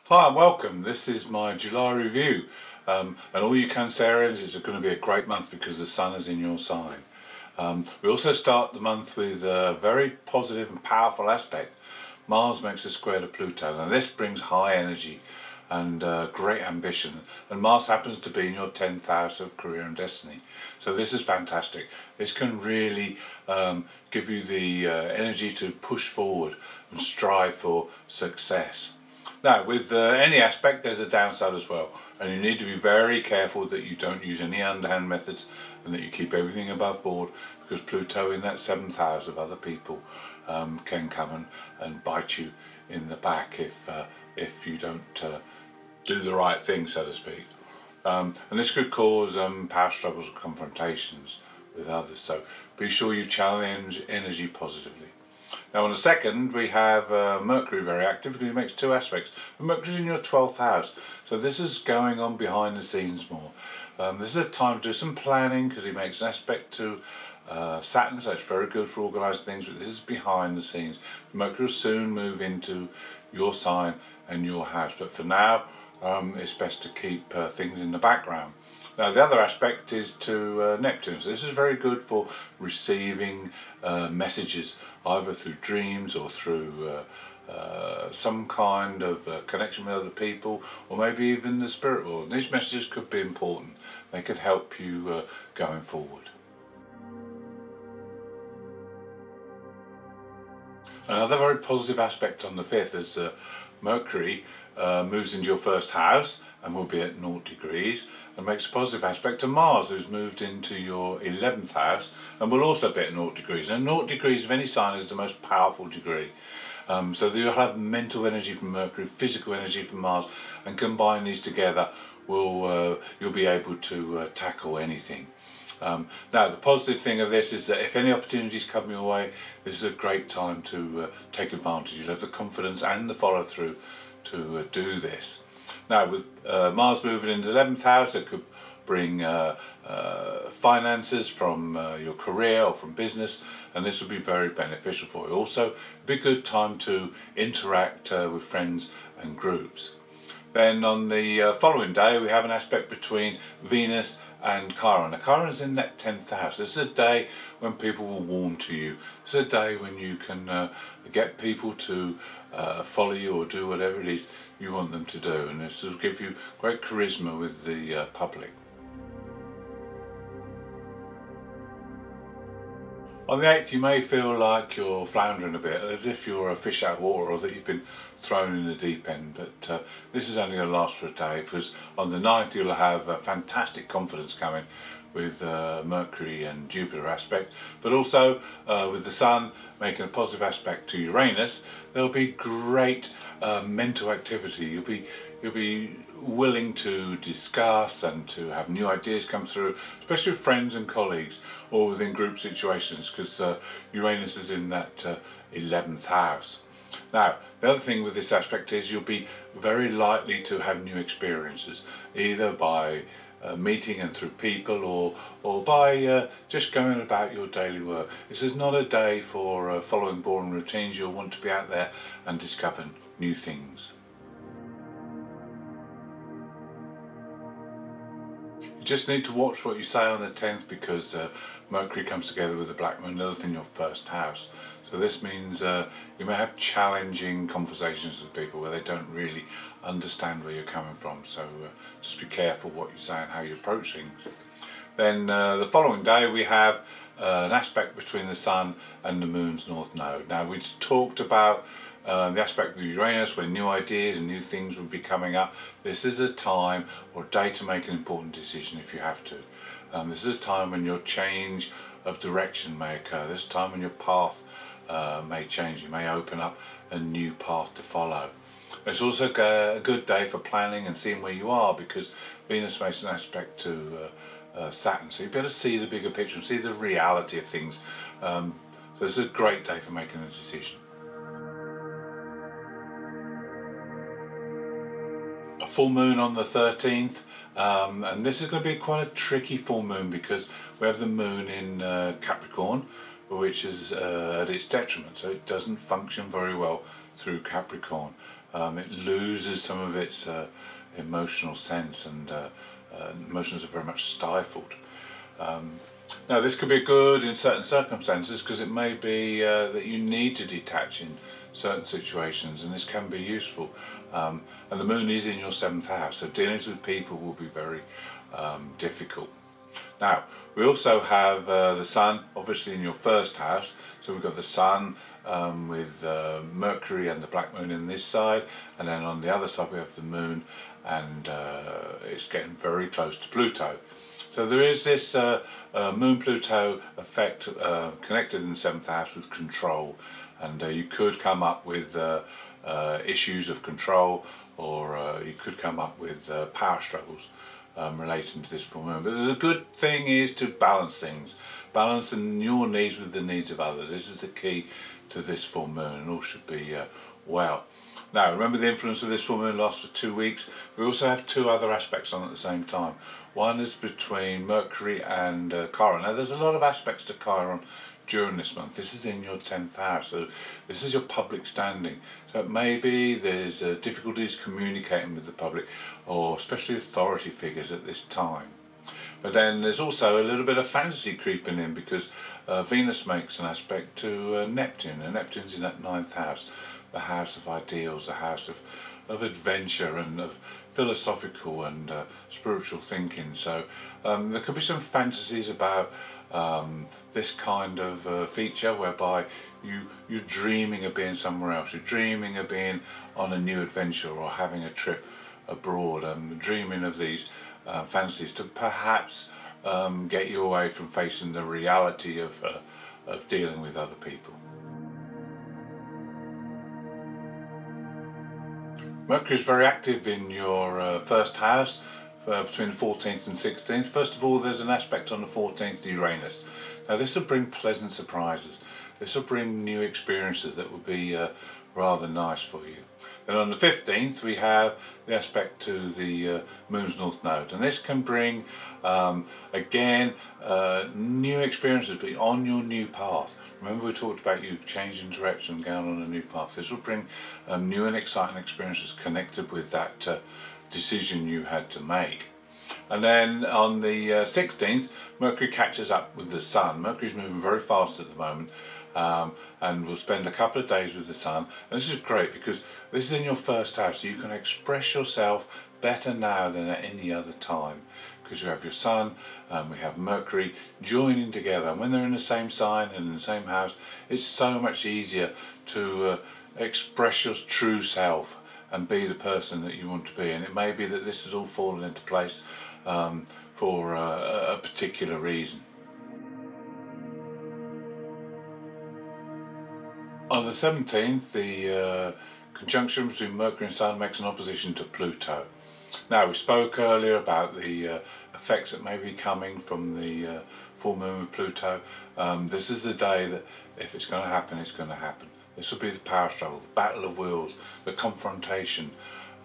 Hi and welcome. This is my July review, and all you Cancerians, it's going to be a great month because the sun is in your sign. We also start the month with a very positive and powerful aspect. Mars makes a square to Pluto, and this brings high energy and great ambition, and Mars happens to be in your 10th house of career and destiny, so this is fantastic. This can really give you the energy to push forward and strive for success. Now, with any aspect, there's a downside as well, and you need to be very careful that you don't use any underhand methods and that you keep everything above board, because Pluto in that 7th house of other people can come and bite you in the back if you don't do the right thing, so to speak. And this could cause power struggles or confrontations with others, so be sure you challenge energy positively. Now on the 2nd we have Mercury very active because he makes two aspects. Mercury's in your 12th house, so this is going on behind the scenes more. This is a time to do some planning because he makes an aspect to Saturn, so it's very good for organising things, but this is behind the scenes. Mercury will soon move into your sign and your house, but for now it's best to keep things in the background. Now the other aspect is to Neptune, so this is very good for receiving messages either through dreams or through some kind of connection with other people, or maybe even the spirit world. These messages could be important, they could help you going forward. Another very positive aspect on the 5th is Mercury moves into your 1st house and will be at 0 degrees, and makes a positive aspect to Mars, who's moved into your 11th house and will also be at 0 degrees. And 0 degrees of any sign is the most powerful degree. So you'll have mental energy from Mercury, physical energy from Mars, and combine these together you'll be able to tackle anything. Now the positive thing of this is that if any opportunities come your way, this is a great time to take advantage. You'll have the confidence and the follow through to do this. Now with Mars moving into the 11th house, it could bring finances from your career or from business, and this will be very beneficial for you. Also, it'll be a good time to interact with friends and groups. Then on the following day we have an aspect between Venus and Chiron. Now Chiron is in that 10th house. This is a day when people will warm to you. This is a day when you can get people to follow you or do whatever it is you want them to do, and this will give you great charisma with the public. On the 8th you may feel like you're floundering a bit, as if you're a fish out of water or that you've been thrown in the deep end, but this is only going to last for a day, because on the 9th you'll have a fantastic confidence coming with Mercury and Jupiter aspect, but also with the Sun making a positive aspect to Uranus. There'll be great mental activity. You'll be willing to discuss and to have new ideas come through, especially with friends and colleagues or within group situations, because Uranus is in that 11th house. Now the other thing with this aspect is you'll be very likely to have new experiences, either by meeting and through people, or by just going about your daily work. This is not a day for following boring routines. You'll want to be out there and discover new things. You just need to watch what you say on the 10th, because Mercury comes together with the Black Moon, another thing, your 1st house. So this means you may have challenging conversations with people where they don't really understand where you're coming from, so just be careful what you say and how you approach things. Then the following day we have an aspect between the Sun and the Moon's North Node. Now we talked about the aspect with Uranus, where new ideas and new things will be coming up. This is a time or a day to make an important decision if you have to. This is a time when your change of direction may occur. This is a time when your path may change. You may open up a new path to follow. It's also a good day for planning and seeing where you are, because Venus makes an aspect to Saturn, so you better see the bigger picture and see the reality of things. So it's a great day for making a decision. A full moon on the 13th, and this is going to be quite a tricky full moon, because we have the moon in Capricorn, which is at its detriment, so it doesn't function very well through Capricorn. it loses some of its emotional sense, and emotions are very much stifled. Now this could be good in certain circumstances, because it may be that you need to detach in certain situations, and this can be useful. And the moon is in your 7th house, so dealings with people will be very difficult. Now we also have the sun obviously in your 1st house, so we've got the sun with Mercury and the black moon in this side, and then on the other side we have the moon, and it's getting very close to Pluto. So there is this Moon-Pluto effect connected in the 7th house with control, and you could come up with issues of control, or you could come up with power struggles relating to this full moon. But the good thing is to balance things, balancing your needs with the needs of others. This is the key to this full moon, and all should be well. Now remember, the influence of this full moon lasts for 2 weeks. We also have 2 other aspects on at the same time. One is between Mercury and Chiron. Now there's a lot of aspects to Chiron during this month. This is in your 10th house, so this is your public standing. So maybe there's difficulties communicating with the public, or especially authority figures at this time. But then there's also a little bit of fantasy creeping in, because Venus makes an aspect to Neptune, and Neptune's in that 9th house, the house of ideals, the house of adventure and of philosophical and spiritual thinking. So there could be some fantasies about this kind of feature, whereby you're dreaming of being somewhere else, you're dreaming of being on a new adventure or having a trip abroad, and dreaming of these fantasies to perhaps get you away from facing the reality of dealing with other people. Mercury is very active in your 1st house between the 14th and 16th. First of all, there's an aspect on the 14th to Uranus. Now this will bring pleasant surprises. This will bring new experiences that will be rather nice for you. Then on the 15th we have the aspect to the Moon's North Node, and this can bring again new experiences, but on your new path. Remember, we talked about you changing direction, going on a new path. This will bring new and exciting experiences connected with that decision you had to make. And then on the 16th, Mercury catches up with the Sun. Mercury's moving very fast at the moment, and we'll spend a couple of days with the Sun. And this is great, because this is in your 1st house, so you can express yourself better now than at any other time, because you have your Sun, we have Mercury joining together, and when they're in the same sign and in the same house, it's so much easier to express your true self and be the person that you want to be. And it may be that this has all fallen into place for a particular reason. On the 17th, the conjunction between Mercury and Sun makes an opposition to Pluto. Now, we spoke earlier about the effects that may be coming from the full moon with Pluto. This is the day that, if it's going to happen, it's going to happen. This will be the power struggle, the battle of wills, the confrontation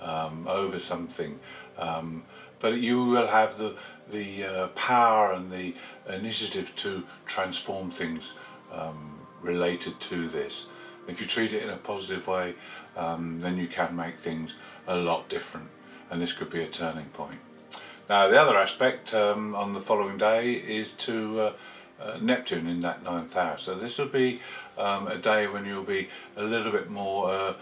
over something. But you will have the power and the initiative to transform things related to this. If you treat it in a positive way, then you can make things a lot different, and this could be a turning point. Now the other aspect on the following day is to Neptune in that 9th house. So this will be a day when you'll be a little bit more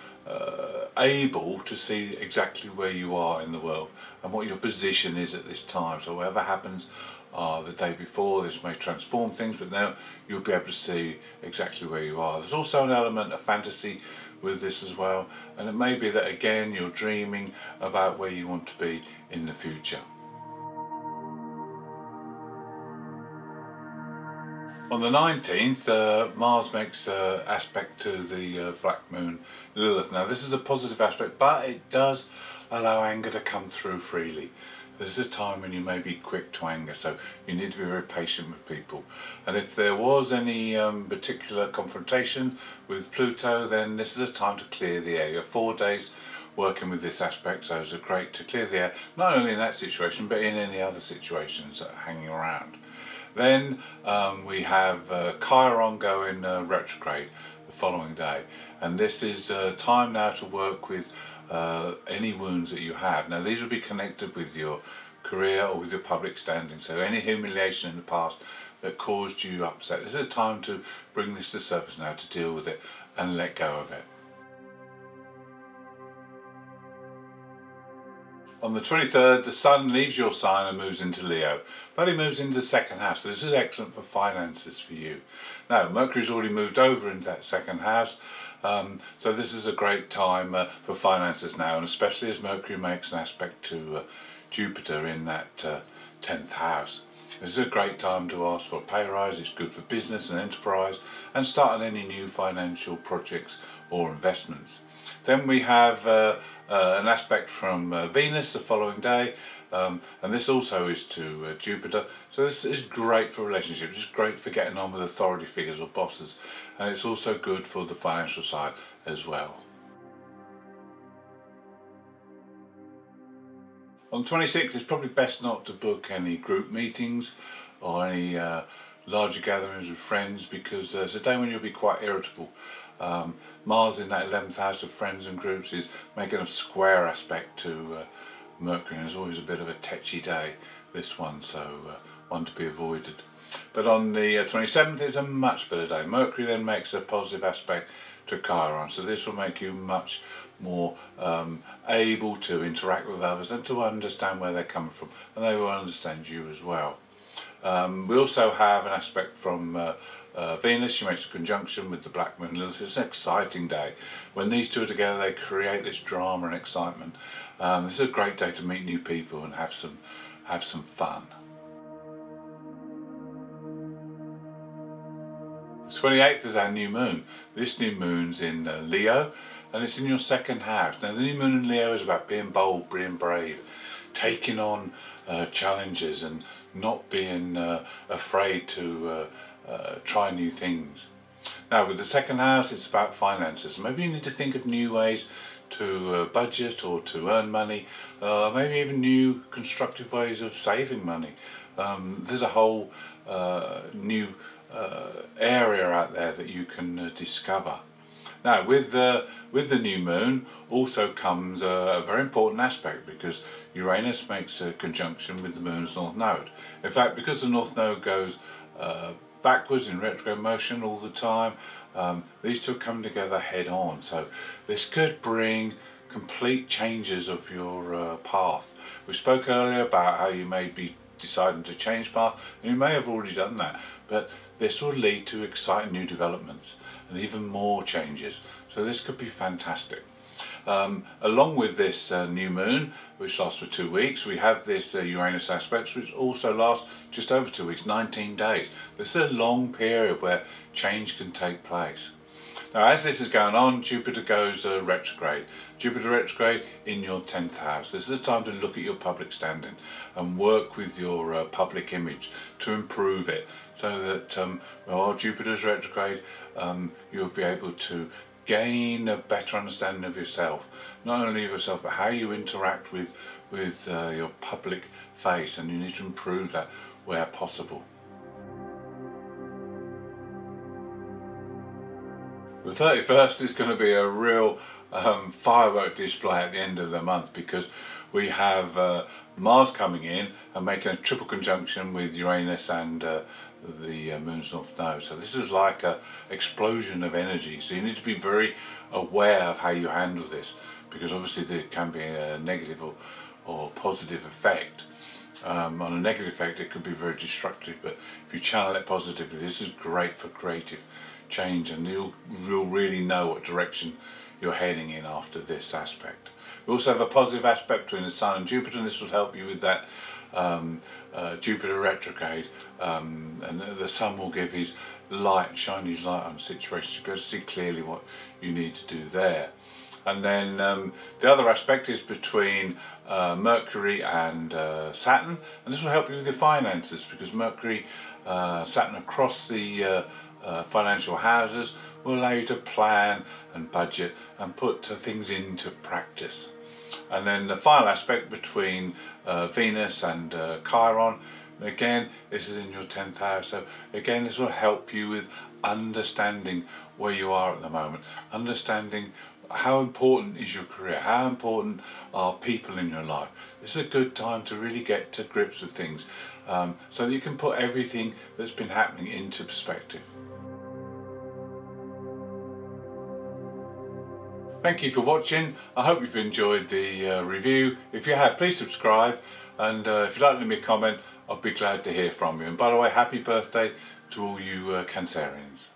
able to see exactly where you are in the world and what your position is at this time. So whatever happens the day before, this may transform things, but now you'll be able to see exactly where you are. There's also an element of fantasy with this as well, and it may be that again you're dreaming about where you want to be in the future. On the 19th, Mars makes aspect to the black moon Lilith. Now this is a positive aspect, but it does allow anger to come through freely. This is a time when you may be quick to anger, so you need to be very patient with people. And if there was any particular confrontation with Pluto, then this is a time to clear the air. You have 4 days working with this aspect, so it's great to clear the air, not only in that situation, but in any other situations that are hanging around. Then we have Chiron going retrograde. The the following day. And this is time now to work with any wounds that you have. Now these will be connected with your career or with your public standing, so any humiliation in the past that caused you upset. This is a time to bring this to the surface now, to deal with it and let go of it. On the 23rd, the Sun leaves your sign and moves into Leo, but he moves into the second house, so this is excellent for finances for you. Now, Mercury's already moved over into that second house, so this is a great time for finances now, and especially as Mercury makes an aspect to Jupiter in that 10th house. This is a great time to ask for a pay rise. It's good for business and enterprise, and starting any new financial projects or investments. Then we have an aspect from Venus the following day, and this also is to Jupiter. So this is great for relationships. It's great for getting on with authority figures or bosses, and it's also good for the financial side as well. On the 26th, it's probably best not to book any group meetings or any larger gatherings with friends, because it's a day when you'll be quite irritable. Mars in that 11th house of friends and groups is making a square aspect to Mercury, and it's always a bit of a tetchy day, this one, so one to be avoided. But on the 27th is a much better day. Mercury then makes a positive aspect to Chiron, so this will make you much more able to interact with others and to understand where they're coming from, and they will understand you as well. We also have an aspect from Venus. She makes a conjunction with the Black Moon Lilith. It's an exciting day. When these two are together, they create this drama and excitement. This is a great day to meet new people and have some fun. The 28th is our new moon. This new moon's in Leo, and it's in your second house. Now the new moon in Leo is about being bold, being brave, taking on challenges and not being afraid to try new things. Now with the second house, it's about finances. Maybe you need to think of new ways to budget or to earn money, maybe even new constructive ways of saving money. There's a whole new area out there that you can discover. Now with the new moon also comes a very important aspect, because Uranus makes a conjunction with the moon's north node. In fact, because the north node goes backwards in retrograde motion all the time, these two come together head on, so this could bring complete changes of your path. We spoke earlier about how you may be deciding to change path, and you may have already done that, but this will lead to exciting new developments and even more changes, so this could be fantastic. Along with this new moon, which lasts for 2 weeks, we have this Uranus aspect, which also lasts just over 2 weeks, 19 days. This is a long period where change can take place. Now as this is going on, Jupiter goes retrograde. Jupiter retrograde in your 10th house. This is a time to look at your public standing and work with your public image to improve it, so that while Jupiter's retrograde, you'll be able to gain a better understanding of yourself, not only of yourself but how you interact with your public face, and you need to improve that where possible. The 31st is going to be a real firework display at the end of the month, because we have Mars coming in and making a triple conjunction with Uranus and the moon's north node. So this is like an explosion of energy, so you need to be very aware of how you handle this, because obviously there can be a negative or positive effect. On a negative effect, it could be very destructive, but if you channel it positively, this is great for creative change, and you'll really know what direction you're heading in after this aspect. We also have a positive aspect between the Sun and Jupiter, and this will help you with that Jupiter retrograde, and the Sun will give his light, shine his light on situations to be able to see clearly what you need to do there. And then the other aspect is between Mercury and Saturn, and this will help you with your finances, because Mercury, Saturn across the financial houses will allow you to plan and budget and put things into practice. And then the final aspect between Venus and Chiron, again this is in your 10th house, so again this will help you with understanding where you are at the moment, understanding how important is your career, how important are people in your life. This is a good time to really get to grips with things, so that you can put everything that's been happening into perspective. Thank you for watching. I hope you've enjoyed the review. If you have, please subscribe, and if you'd like to leave me a comment, I'll be glad to hear from you. And by the way, happy birthday to all you Cancerians.